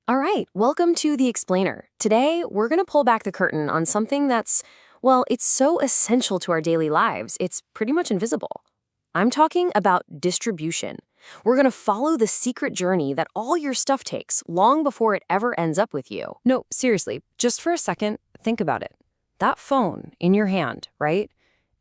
All right, welcome to The Explainer. Today, we're going to pull back the curtain on something that's it's so essential to our daily lives, it's pretty much invisible. I'm talking about distribution. We're going to follow the secret journey that all your stuff takes long before it ever ends up with you. No, seriously, just for a second, think about it. That phone in your hand, right?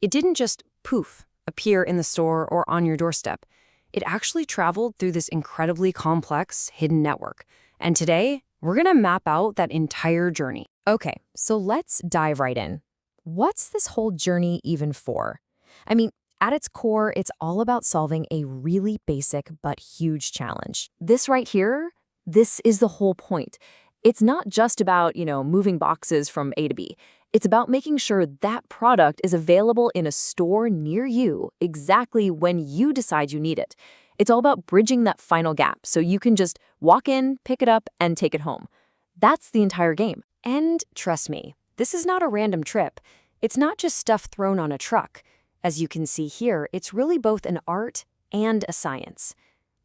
It didn't just poof, appear in the store or on your doorstep. It actually traveled through this incredibly complex, hidden network. And today, we're going to map out that entire journey. Okay, so let's dive right in. What's this whole journey even for? I mean, at its core, it's all about solving a really basic but huge challenge. This right here, this is the whole point. It's not just about moving boxes from A to B. It's about making sure that product is available in a store near you exactly when you decide you need it. It's all about bridging that final gap so you can just walk in, pick it up, and take it home. That's the entire game. And trust me, this is not a random trip. It's not just stuff thrown on a truck. As you can see here, it's really both an art and a science.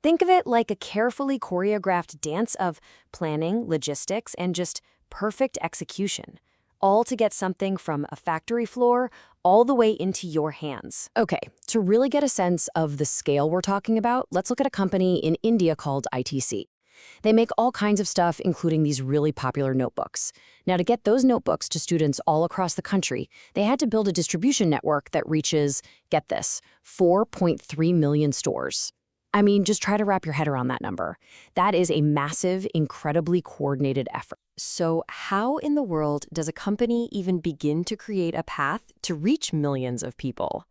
Think of it like a carefully choreographed dance of planning, logistics, and just perfect execution, all to get something from a factory floor all the way into your hands. Okay, to really get a sense of the scale we're talking about, let's look at a company in India called ITC. They make all kinds of stuff, including these really popular notebooks. Now, to get those notebooks to students all across the country, they had to build a distribution network that reaches, get this, 4.3 million stores. I mean, just try to wrap your head around that number. That is a massive, incredibly coordinated effort. So how in the world does a company even begin to create a path to reach millions of people?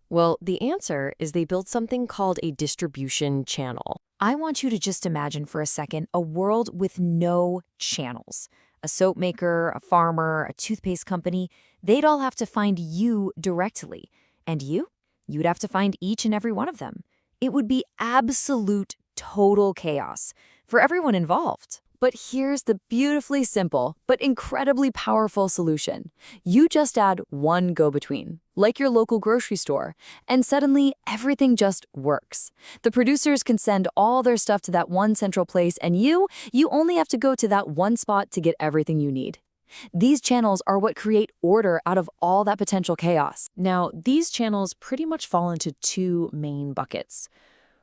Well, the answer is they built something called a distribution channel. I want you to just imagine for a second a world with no channels. A soap maker, a farmer, a toothpaste company, they'd all have to find you directly. And you'd have to find each and every one of them. It would be absolute, total chaos for everyone involved. But here's the beautifully simple but incredibly powerful solution. You just add one go-between, like your local grocery store, and suddenly everything just works. The producers can send all their stuff to that one central place, and you only have to go to that one spot to get everything you need. These channels are what create order out of all that potential chaos. Now, these channels pretty much fall into two main buckets.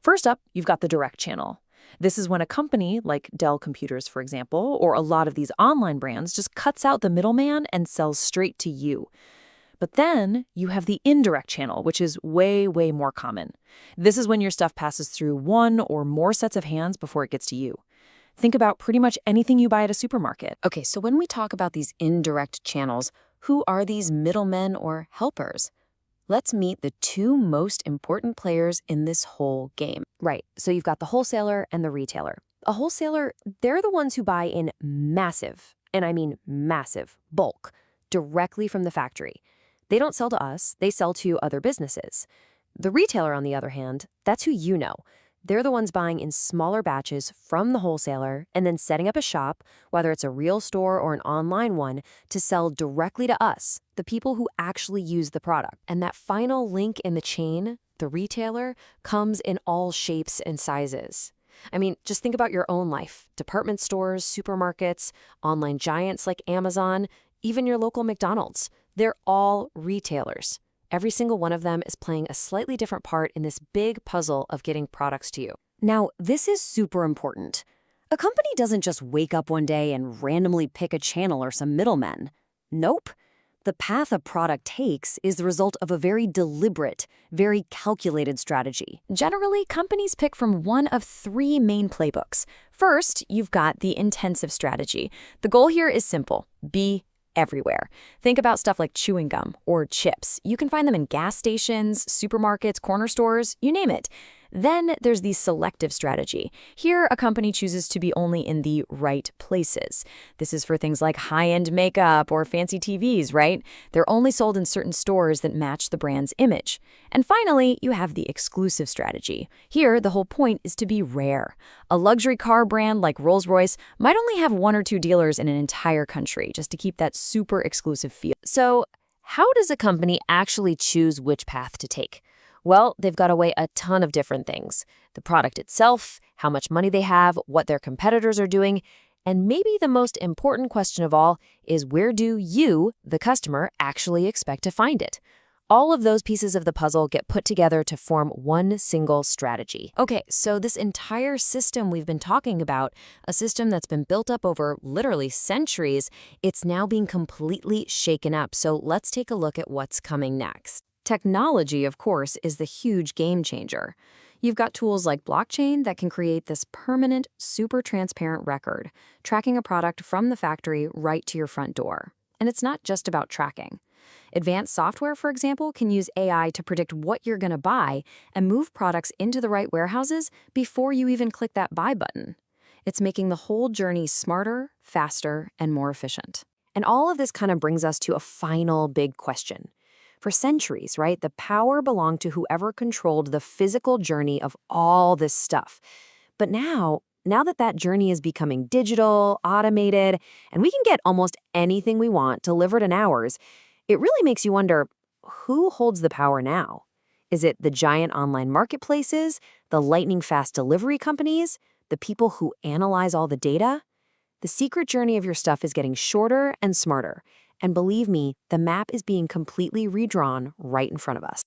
First up, you've got the direct channel. This is when a company, like Dell Computers, for example, or a lot of these online brands, just cuts out the middleman and sells straight to you. But then you have the indirect channel, which is way, way more common. This is when your stuff passes through one or more sets of hands before it gets to you. Think about pretty much anything you buy at a supermarket. Okay, so when we talk about these indirect channels, who are these middlemen or helpers? Let's meet the two most important players in this whole game. Right, so you've got the wholesaler and the retailer. A wholesaler, they're the ones who buy in massive, and I mean massive, bulk, directly from the factory. They don't sell to us, they sell to other businesses. The retailer, on the other hand, that's who you know. They're the ones buying in smaller batches from the wholesaler and then setting up a shop, whether it's a real store or an online one, to sell directly to us, the people who actually use the product. And that final link in the chain, the retailer, comes in all shapes and sizes. I mean, just think about your own life. Department stores, supermarkets, online giants like Amazon, even your local McDonald's. They're all retailers. Every single one of them is playing a slightly different part in this big puzzle of getting products to you. Now, this is super important. A company doesn't just wake up one day and randomly pick a channel or some middlemen. Nope. The path a product takes is the result of a very deliberate, very calculated strategy. Generally, companies pick from one of three main playbooks. First, you've got the intensive strategy. The goal here is simple: be everywhere. Think about stuff like chewing gum or chips. You can find them in gas stations, supermarkets, corner stores, you name it. Then there's the selective strategy. Here, a company chooses to be only in the right places. This is for things like high-end makeup or fancy TVs, right? They're only sold in certain stores that match the brand's image. And finally, you have the exclusive strategy. Here, the whole point is to be rare. A luxury car brand like Rolls-Royce might only have one or two dealers in an entire country just to keep that super exclusive feel. So, how does a company actually choose which path to take? Well, they've got to weigh a ton of different things. The product itself, how much money they have, what their competitors are doing, And maybe the most important question of all is, where do you, the customer, actually expect to find it? All of those pieces of the puzzle get put together to form one single strategy. Okay, so this entire system we've been talking about, a system that's been built up over literally centuries, it's now being completely shaken up. So let's take a look at what's coming next. Technology, of course, is the huge game changer. You've got tools like blockchain that can create this permanent, super transparent record, tracking a product from the factory right to your front door. And it's not just about tracking. Advanced software, for example, can use AI to predict what you're going to buy and move products into the right warehouses before you even click that buy button. It's making the whole journey smarter, faster, and more efficient. And all of this kind of brings us to a final big question. For centuries, right, the power belonged to whoever controlled the physical journey of all this stuff. But now that journey is becoming digital, automated, and we can get almost anything we want delivered in hours, it really makes you wonder, who holds the power now? Is it the giant online marketplaces, the lightning-fast delivery companies, the people who analyze all the data? The secret journey of your stuff is getting shorter and smarter. And believe me, the map is being completely redrawn right in front of us.